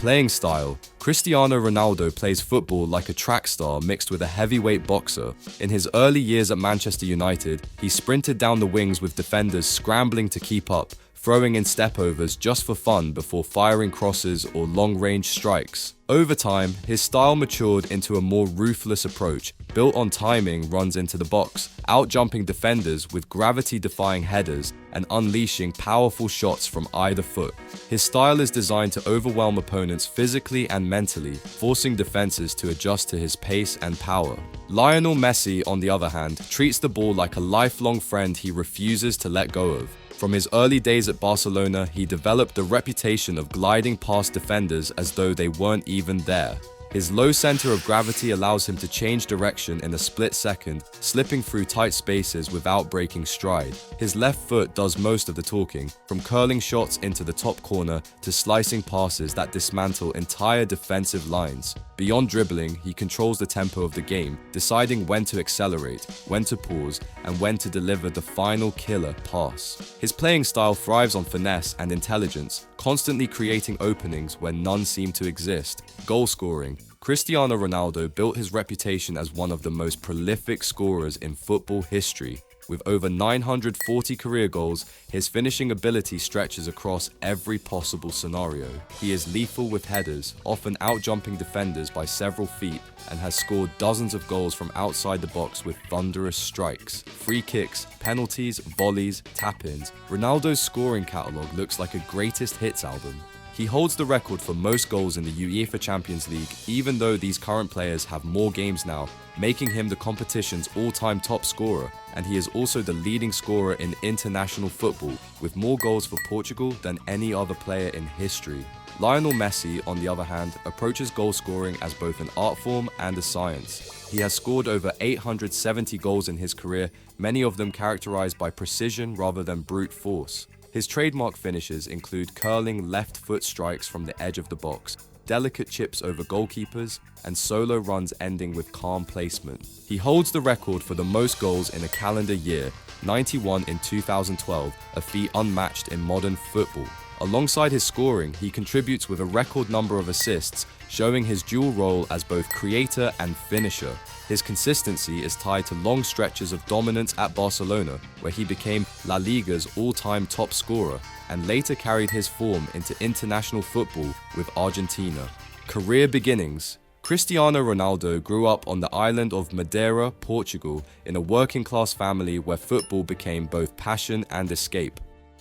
Playing style. Cristiano Ronaldo plays football like a track star mixed with a heavyweight boxer. In his early years at Manchester United, he sprinted down the wings with defenders scrambling to keep up, throwing in stepovers just for fun before firing crosses or long-range strikes. Over time, his style matured into a more ruthless approach, built on timing runs into the box, out-jumping defenders with gravity-defying headers, and unleashing powerful shots from either foot. His style is designed to overwhelm opponents physically and mentally, forcing defenses to adjust to his pace and power. Lionel Messi, on the other hand, treats the ball like a lifelong friend he refuses to let go of. From his early days at Barcelona, he developed a reputation of gliding past defenders as though they weren't even there. His low center of gravity allows him to change direction in a split second, slipping through tight spaces without breaking stride. His left foot does most of the talking, from curling shots into the top corner to slicing passes that dismantle entire defensive lines. Beyond dribbling, he controls the tempo of the game, deciding when to accelerate, when to pause, and when to deliver the final killer pass. His playing style thrives on finesse and intelligence, constantly creating openings where none seem to exist. Goal scoring. Cristiano Ronaldo built his reputation as one of the most prolific scorers in football history. With over 940 career goals, his finishing ability stretches across every possible scenario. He is lethal with headers, often out-jumping defenders by several feet, and has scored dozens of goals from outside the box with thunderous strikes, free kicks, penalties, volleys, tap-ins. Ronaldo's scoring catalogue looks like a greatest hits album. He holds the record for most goals in the UEFA Champions League, even though these current players have more games now, making him the competition's all-time top scorer, and he is also the leading scorer in international football, with more goals for Portugal than any other player in history. Lionel Messi, on the other hand, approaches goal scoring as both an art form and a science. He has scored over 870 goals in his career, many of them characterized by precision rather than brute force. His trademark finishes include curling left foot strikes from the edge of the box, delicate chips over goalkeepers, and solo runs ending with calm placement. He holds the record for the most goals in a calendar year, 91 in 2012, a feat unmatched in modern football. Alongside his scoring, he contributes with a record number of assists, showing his dual role as both creator and finisher. His consistency is tied to long stretches of dominance at Barcelona, where he became La Liga's all-time top scorer, and later carried his form into international football with Argentina. Career beginnings. Cristiano Ronaldo grew up on the island of Madeira, Portugal, in a working-class family where football became both passion and escape.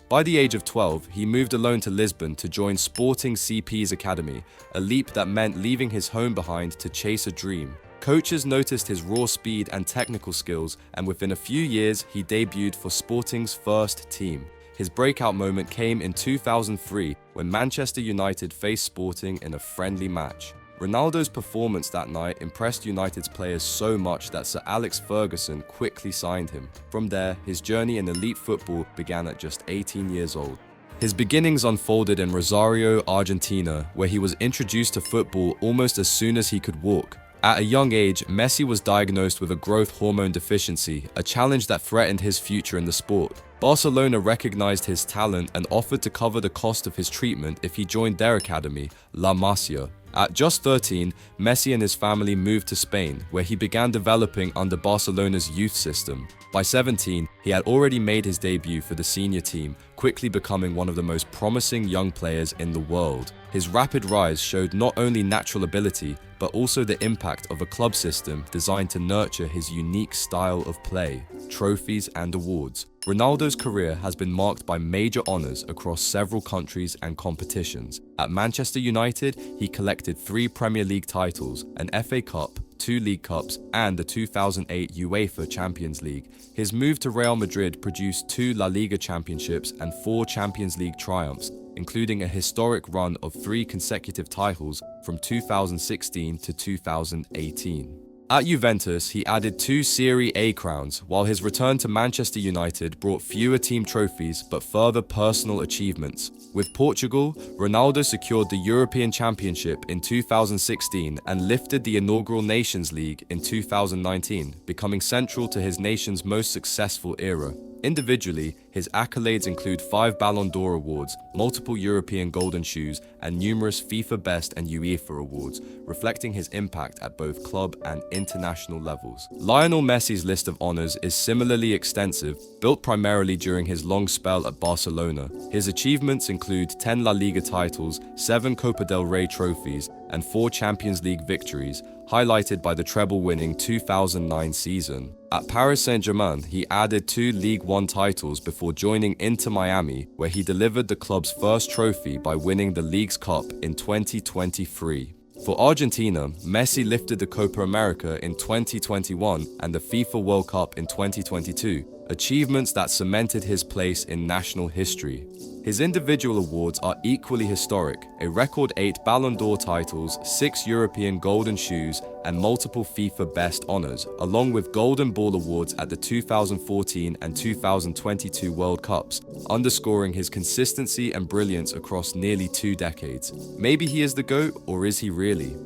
By the age of 12, he moved alone to Lisbon to join Sporting CP's academy, a leap that meant leaving his home behind to chase a dream. Coaches noticed his raw speed and technical skills, and within a few years, he debuted for Sporting's first team. His breakout moment came in 2003 when Manchester United faced Sporting in a friendly match. Ronaldo's performance that night impressed United's players so much that Sir Alex Ferguson quickly signed him. From there, his journey in elite football began at just 18 years old. His beginnings unfolded in Rosario, Argentina, where he was introduced to football almost as soon as he could walk. At a young age, Messi was diagnosed with a growth hormone deficiency, a challenge that threatened his future in the sport. Barcelona recognized his talent and offered to cover the cost of his treatment if he joined their academy, La Masia. At just 13, Messi and his family moved to Spain, where he began developing under Barcelona's youth system. By 17, he had already made his debut for the senior team, quickly becoming one of the most promising young players in the world. His rapid rise showed not only natural ability, but also the impact of a club system designed to nurture his unique style of play, trophies and awards. Ronaldo's career has been marked by major honors across several countries and competitions. At Manchester United, he collected 3 Premier League titles, an FA Cup, 2 League Cups, and the 2008 UEFA Champions League. His move to Real Madrid produced 2 La Liga championships and 4 Champions League triumphs, including a historic run of 3 consecutive titles from 2016 to 2018. At Juventus, he added 2 Serie A crowns, while his return to Manchester United brought fewer team trophies but further personal achievements. With Portugal, Ronaldo secured the European Championship in 2016 and lifted the inaugural Nations League in 2019, becoming central to his nation's most successful era. Individually, his accolades include 5 Ballon d'Or awards, multiple European Golden Shoes, and numerous FIFA Best and UEFA awards, reflecting his impact at both club and international levels. Lionel Messi's list of honors is similarly extensive, built primarily during his long spell at Barcelona. His achievements include 10 La Liga titles, 7 Copa del Rey trophies, and 4 Champions League victories, highlighted by the treble-winning 2009 season. At Paris Saint-Germain, he added 2 League One titles before joining Inter Miami, where he delivered the club's first trophy by winning the League's Cup in 2023. For Argentina, Messi lifted the Copa América in 2021 and the FIFA World Cup in 2022, achievements that cemented his place in national history. His individual awards are equally historic, a record 8 Ballon d'Or titles, 6 European Golden Shoes, and multiple FIFA Best honors, along with Golden Ball awards at the 2014 and 2022 World Cups, underscoring his consistency and brilliance across nearly 2 decades. Maybe he is the GOAT, or is he really?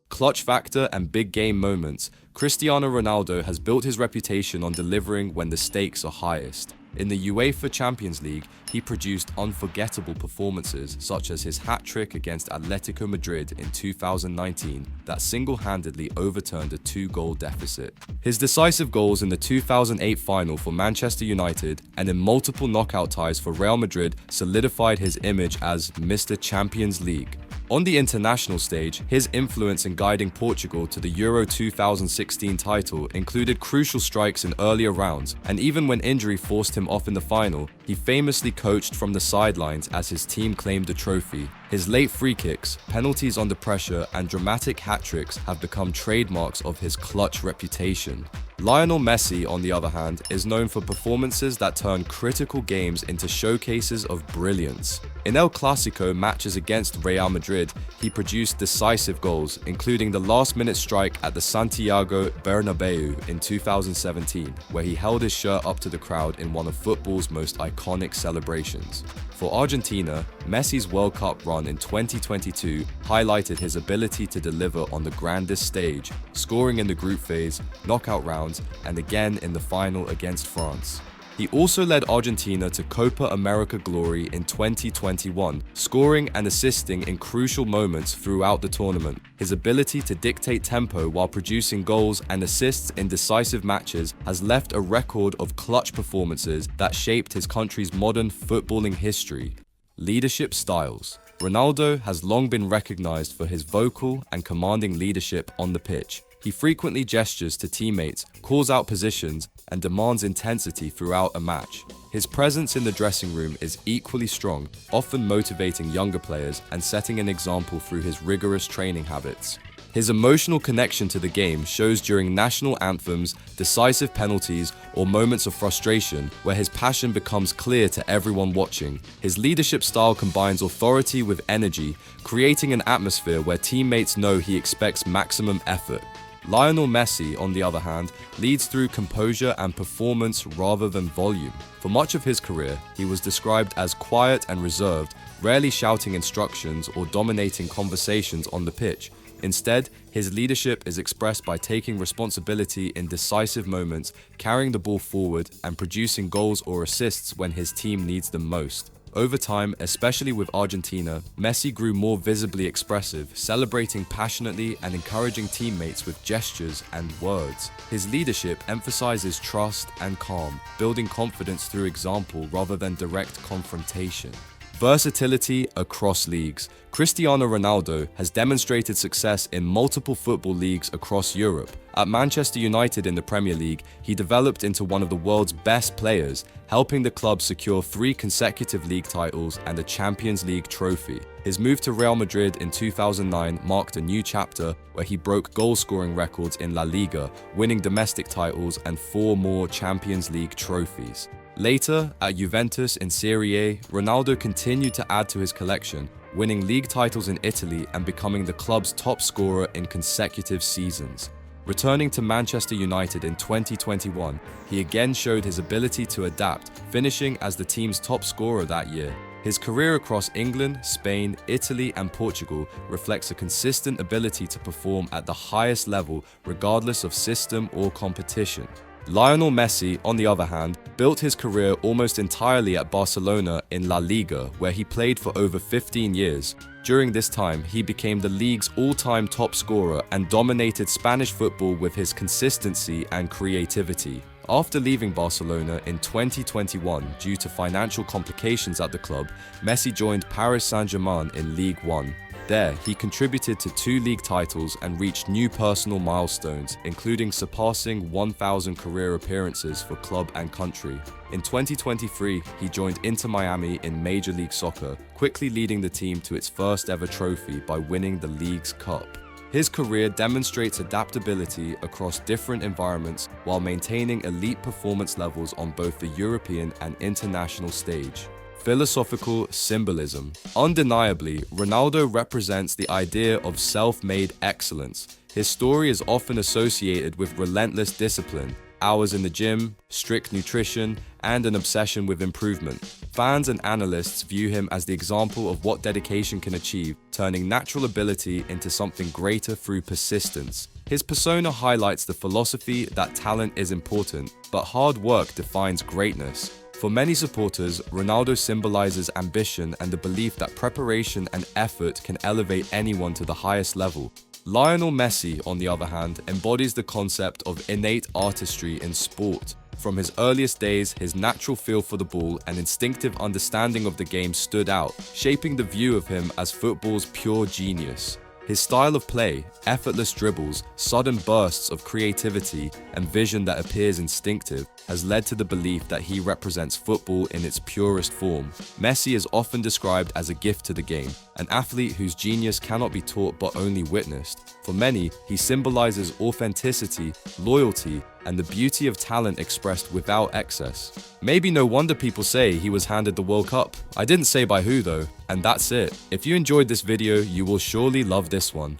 Clutch factor and big game moments. Cristiano Ronaldo has built his reputation on delivering when the stakes are highest. In the UEFA Champions League, he produced unforgettable performances such as his hat-trick against Atletico Madrid in 2019 that single-handedly overturned a 2-goal deficit. His decisive goals in the 2008 final for Manchester United and in multiple knockout ties for Real Madrid solidified his image as Mr. Champions League. On the international stage, his influence in guiding Portugal to the Euro 2016 title included crucial strikes in earlier rounds, and even when injury forced him off in the final, he famously coached from the sidelines as his team claimed the trophy. His late free kicks, penalties under pressure, and dramatic hat-tricks have become trademarks of his clutch reputation. Lionel Messi, on the other hand, is known for performances that turn critical games into showcases of brilliance. In El Clasico matches against Real Madrid, he produced decisive goals, including the last-minute strike at the Santiago Bernabeu in 2017, where he held his shirt up to the crowd in one of football's most iconic celebrations. For Argentina, Messi's World Cup run in 2022 highlighted his ability to deliver on the grandest stage, scoring in the group phase, knockout rounds, and again in the final against France. He also led Argentina to Copa América glory in 2021, scoring and assisting in crucial moments throughout the tournament. His ability to dictate tempo while producing goals and assists in decisive matches has left a record of clutch performances that shaped his country's modern footballing history. Leadership styles. Ronaldo has long been recognized for his vocal and commanding leadership on the pitch. He frequently gestures to teammates, calls out positions, and demands intensity throughout a match. His presence in the dressing room is equally strong, often motivating younger players and setting an example through his rigorous training habits. His emotional connection to the game shows during national anthems, decisive penalties, or moments of frustration where his passion becomes clear to everyone watching. His leadership style combines authority with energy, creating an atmosphere where teammates know he expects maximum effort. Lionel Messi, on the other hand, leads through composure and performance rather than volume. For much of his career, he was described as quiet and reserved, rarely shouting instructions or dominating conversations on the pitch. Instead, his leadership is expressed by taking responsibility in decisive moments, carrying the ball forward, and producing goals or assists when his team needs them most. Over time, especially with Argentina, Messi grew more visibly expressive, celebrating passionately and encouraging teammates with gestures and words. His leadership emphasizes trust and calm, building confidence through example rather than direct confrontation. Versatility across leagues. Cristiano Ronaldo has demonstrated success in multiple football leagues across Europe. At Manchester United in the Premier League, he developed into one of the world's best players, helping the club secure 3 consecutive league titles and a Champions League trophy. His move to Real Madrid in 2009 marked a new chapter where he broke goal-scoring records in La Liga, winning domestic titles and 4 more Champions League trophies. Later, at Juventus in Serie A, Ronaldo continued to add to his collection, winning league titles in Italy and becoming the club's top scorer in consecutive seasons. Returning to Manchester United in 2021, he again showed his ability to adapt, finishing as the team's top scorer that year. His career across England, Spain, Italy, and Portugal reflects a consistent ability to perform at the highest level regardless of system or competition. Lionel Messi, on the other hand, built his career almost entirely at Barcelona in La Liga, where he played for over 15 years. During this time, he became the league's all-time top scorer and dominated Spanish football with his consistency and creativity. After leaving Barcelona in 2021 due to financial complications at the club, Messi joined Paris Saint-Germain in Ligue 1. There, he contributed to 2 league titles and reached new personal milestones, including surpassing 1,000 career appearances for club and country. In 2023, he joined Inter Miami in Major League Soccer, quickly leading the team to its first ever trophy by winning the league's cup. His career demonstrates adaptability across different environments while maintaining elite performance levels on both the European and international stage. Philosophical symbolism. Undeniably, Ronaldo represents the idea of self-made excellence. His story is often associated with relentless discipline, hours in the gym, strict nutrition, and an obsession with improvement. Fans and analysts view him as the example of what dedication can achieve, turning natural ability into something greater through persistence. His persona highlights the philosophy that talent is important, but hard work defines greatness. For many supporters, Ronaldo symbolizes ambition and the belief that preparation and effort can elevate anyone to the highest level. Lionel Messi, on the other hand, embodies the concept of innate artistry in sport. From his earliest days, his natural feel for the ball and instinctive understanding of the game stood out, shaping the view of him as football's pure genius. His style of play, effortless dribbles, sudden bursts of creativity, and vision that appears instinctive, has led to the belief that he represents football in its purest form. Messi is often described as a gift to the game, an athlete whose genius cannot be taught but only witnessed. For many, he symbolizes authenticity, loyalty, and the beauty of talent expressed without excess. Maybe no wonder people say he was handed the World Cup. I didn't say by who though, and that's it. If you enjoyed this video, you will surely love this one.